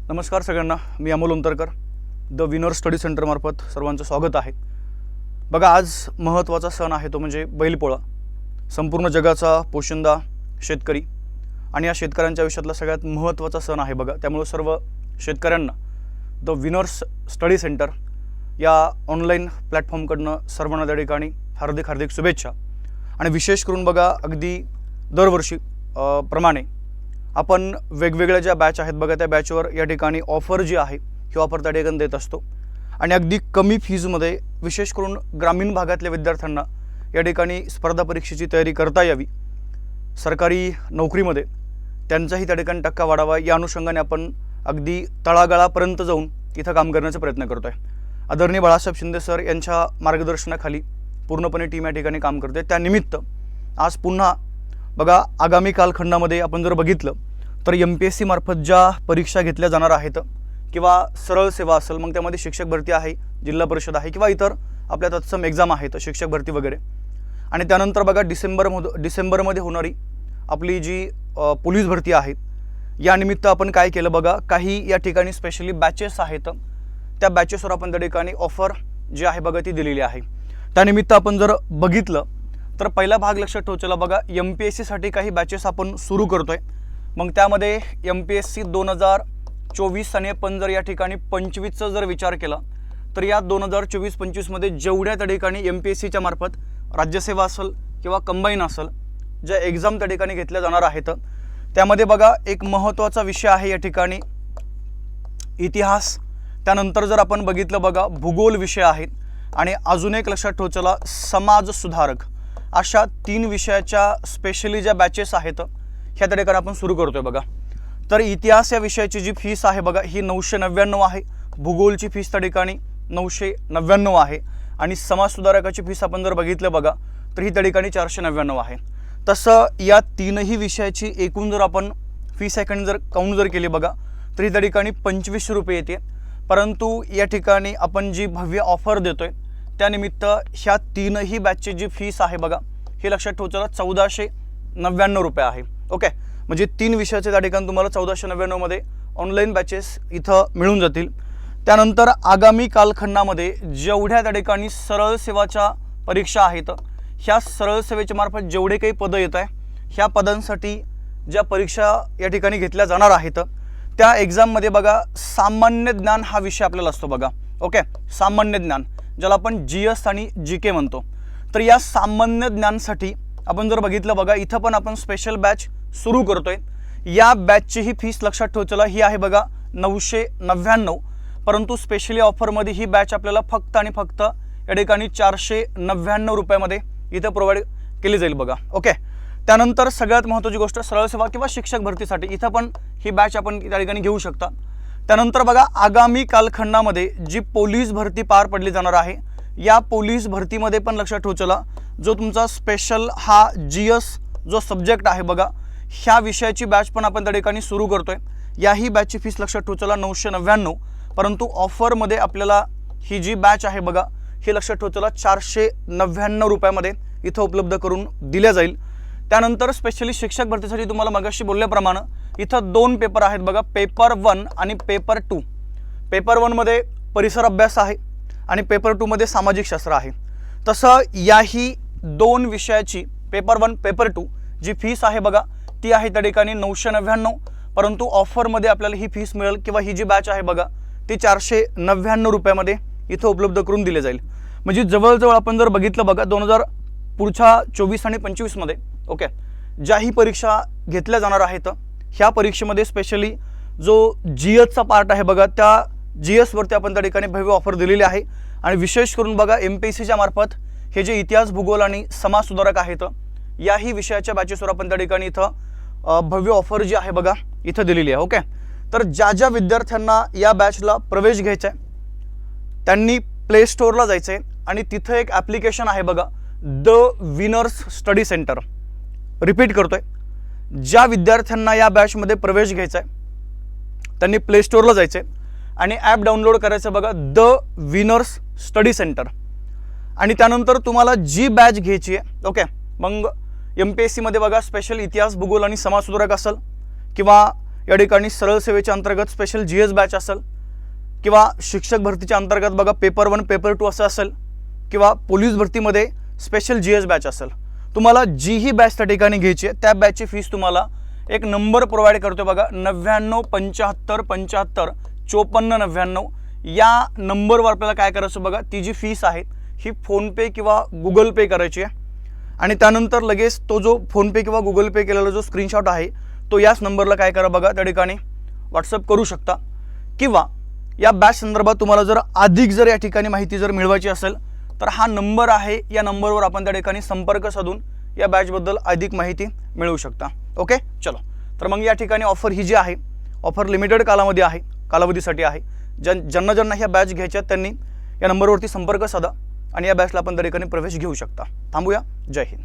नमस्कार सगळ्यांना, मी Amol Untarkar the winner study centre मार्फत सर्वांचं स्वागत आहे। बघा, आज महत्त्वाचा सण आहे तो म्हणजे बैलपोळा। संपूर्ण जगाचा पोशिंदा शेतकरी आणि या शेतकऱ्यांच्या आयुष्यातला सगळ्यात महत्त्वाचा सण आहे बघा। त्यामुळे सर्व शेतकऱ्यांना द विनर्स स्टडी सेंटर या ऑनलाईन प्लॅटफॉर्मकडनं सर्वांना त्या ठिकाणी हार्दिक हार्दिक शुभेच्छा। आणि विशेष करून बघा, अगदी दरवर्षी प्रमाणे आपण वेगवेगळ्या ज्या बॅच आहेत बघा, त्या बॅचवर या ठिकाणी ऑफर जी आहे ही ऑफर त्या ठिकाणी देत असतो। आणि अगदी कमी फीजमध्ये विशेष करून ग्रामीण भागातल्या विद्यार्थ्यांना या ठिकाणी स्पर्धा परीक्षेची तयारी करता यावी, सरकारी नोकरीमध्ये त्यांचाही त्या ठिकाणी टक्का वाढावा, या अनुषंगाने आपण अगदी तळागाळापर्यंत जाऊन इथं काम करण्याचा प्रयत्न करतो आहे। आदरणीय बाळासाहेब शिंदे सर यांच्या मार्गदर्शनाखाली पूर्णपणे टीम या ठिकाणी काम करते। त्यानिमित्त आज पुन्हा बघा, आगामी कालखंडामध्ये आपण जर बघितलं तर MPSC मार्फत ज्या परीक्षा घेतल्या जाणार आहेत किंवा सरळ सेवा असेल, मग त्यामध्ये शिक्षक भरती आहे, जिल्हा परिषद आहे किंवा इतर आपल्या तत्सम एक्झाम आहेत, शिक्षक भरती वगैरे। आणि त्यानंतर बघा, डिसेंबरमध्ये होणारी आपली जी पोलीस भरती आहे, या निमित्त आपण काय केलं बघा, काही या ठिकाणी स्पेशली बॅचेस आहेत, त्या बॅचेसवर आपण त्या ठिकाणी ऑफर जी आहे बघा ती दिलेली आहे। त्यानिमित्त आपण जर बघितलं तर पहिला भाग लक्षात ठेवचला बघा, MPSC साठी काही बॅचेस आपण सुरू करतोय। मग त्यामध्ये MPSC 2024 आणि आपण जर या ठिकाणी 25चा जर विचार केला तर या 2024-25 मध्ये जेवढ्या त्या ठिकाणी MPSCच्या मार्फत राज्यसेवा असेल किंवा कंबाईन असेल ज्या एक्झाम त्या ठिकाणी घेतल्या जाणार आहेत, त्यामध्ये बघा एक महत्त्वाचा विषय आहे या ठिकाणी इतिहास। त्यानंतर जर आपण बघितलं बघा, भूगोल विषय आहेत आणि अजून एक लक्षात ठेवचला समाज सुधारक। अशा 3 विषयाच्या स्पेशली ज्या बॅचेस आहेत ह्या त्या ठिकाणी आपण सुरू करतोय बघा। तर इतिहास या विषयाची जी फीस आहे बघा ही 999 आहे, भूगोलची फीस त्या ठिकाणी 999 आहे आणि समाज सुधारकाची फीस आपण जर बघितलं बघा तर ही त्या ठिकाणी 499 आहे। तसं या 3ही विषयाची एकूण जर आपण फी सेकंड जर काउंट जर केली बघा तर ही त्या ठिकाणी 2500 रुपये येते। परंतु या ठिकाणी आपण जी भव्य ऑफर देतोय त्यानिमित्त ह्या 3ही बॅचची जी फीस आहे बघा हे लक्षात ठेवचला 1499 रुपये आहे। ओके, म्हणजे 3 विषयाचे त्या ठिकाणी तुम्हाला 1499 मध्ये ऑनलाईन बॅचेस इथं मिळून जातील। त्यानंतर आगामी कालखंडामध्ये जेवढ्या त्या ठिकाणी सरळ सेवाच्या परीक्षा आहेत, ह्या सरळ सेवेच्या मार्फत जेवढे काही पदं येत आहे ह्या पदांसाठी ज्या परीक्षा या ठिकाणी घेतल्या जाणार आहेत त्या एक्झाममध्ये बघा सामान्य ज्ञान हा विषय आपल्याला असतो बघा। ओके, सामान्य ज्ञान ज्याला आपण GS आणि GK म्हणतो। तर या सामान्य ज्ञानसाठी आपण जर बघितलं बघा, इथं पण आपण स्पेशल बॅच सुरू करतोय। या बॅचची ही फीस लक्षात ठेवचला ही आहे बघा 999, परंतु स्पेशली ऑफरमध्ये ही बॅच आपल्याला फक्त आणि फक्त या ठिकाणी 499 रुपयामध्ये इथं प्रोव्हाइड केली जाईल बघा। ओके, त्यानंतर सगळ्यात महत्त्वाची गोष्ट सरळ सेवा किंवा शिक्षक भरतीसाठी इथं पण ही बॅच आपण त्या ठिकाणी घेऊ शकता। त्यानंतर बघा, आगामी कालखंडामध्ये जी पोलीस भरती पार पडली जाणार आहे, या पोलीस भरतीमध्ये पण लक्षात ठेवचला जो तुमचा स्पेशल हा GS जो सब्जेक्ट आहे बघा, ह्या विषयाची बॅच पण आपण त्या ठिकाणी सुरू करतोय। याही बॅचची फीस लक्षात ठेवचला 999, परंतु ऑफरमध्ये आपल्याला ही जी बॅच आहे बघा ही लक्षात ठेवचला 499 रुपयामध्ये इथं उपलब्ध करून दिल्या जाईल। त्यानंतर स्पेशली शिक्षक भरतीसाठी तुम्हाला मगाशी बोलल्याप्रमाणे इथं 2 पेपर आहेत बघा, पेपर 1 आणि पेपर 2। पेपर 1 मध्ये परिसर अभ्यास आहे आणि पेपर 2 मध्ये सामाजिक शास्त्र आहे। तसं याही 2 विषयाची पेपर 1 पेपर 2 जी फीस आहे बघा ती आहे त्या ठिकाणी 999, परंतु ऑफरमध्ये आपल्याला ही फीस मिळेल किंवा ही जी बॅच आहे बघा ती 499 रुपयामध्ये इथं उपलब्ध करून दिले जाईल। म्हणजे जवळजवळ आपण जर बघितलं बघा 2024 आणि 25 मध्ये ओके ज्याही परीक्षा घेतल्या जाणार आहेत ह्या परीक्षेमध्ये स्पेशली जो GSचा पार्ट आहे बघा त्या GS वरती आपण त्या ठिकाणी भव्य ऑफर दिलेली आहे। आणि विशेष करून बघा MPSCच्या मार्फत हे जे इतिहास भूगोल आणि समाज सुधारक आहेत याही विषयाच्या बॅचेसवर आपण त्या ठिकाणी इथं भव्य ऑफर जी आहे बघा इथं दिलेली आहे। ओके, तर ज्या विद्यार्थ्यांना या बॅचला प्रवेश घ्यायचा आहे त्यांनी प्ले स्टोअरला जायचं आहे आणि तिथं एक ॲप्लिकेशन आहे बघा, the winners study centre. Repeat करतोय, ज्या विद्यार्थ्यांना या बॅचमध्ये प्रवेश घ्यायचा आहे त्यांनी प्ले स्टोअरला जायचं आहे आणि ॲप डाउनलोड करायचं बघा, द विनर्स स्टडी सेंटर। आणि त्यानंतर तुम्हाला जी बॅच घ्यायची आहे ओके, मग MPSC मध्ये बघा स्पेशल इतिहास भूगोल आणि समाज सुधारक असेल किंवा या ठिकाणी सरळ सेवेच्या अंतर्गत स्पेशल GS बॅच असेल किंवा शिक्षक भरतीच्या अंतर्गत बघा पेपर 1 पेपर 2 असं असेल किंवा पोलीस भरतीमध्ये स्पेशल GS बॅच असेल, तुम्हाला जीही बॅच त्या ठिकाणी घ्यायची आहे त्या बॅचची फीस तुम्हाला एक नंबर प्रोव्हाइड करतो बघा 99 75 75 54 99 या नंबरवर आपल्याला काय करायचं बघा, ती जी फीस आहे ही फोनपे किंवा गुगल पे करायची आहे आणि त्यानंतर लगेच तो जो फोनपे किंवा गुगल पे केलेला जो स्क्रीनशॉट आहे तो याच नंबरला काय करा बघा त्या ठिकाणी व्हॉट्सअप करू शकता किंवा या बॅच संदर्भात तुम्हाला जर अधिक जर या ठिकाणी माहिती जर मिळवायची असेल तर हा नंबर आहे, या नंबरवर आपण त्या ठिकाणी संपर्क साधून या बॅचबद्दल अधिक माहिती मिळवू शकता. ओके चलो, तर मग या ठिकाणी ऑफर ही जी आहे ऑफर लिमिटेड कालावधीसाठी आहे. ज्यांना ह्या बॅच घ्यायच्या त्यांनी या नंबरवरती संपर्क साधा आणि या बॅचला आपण त्या ठिकाणी प्रवेश घेऊ शकता. थांबूया. जय हिंद.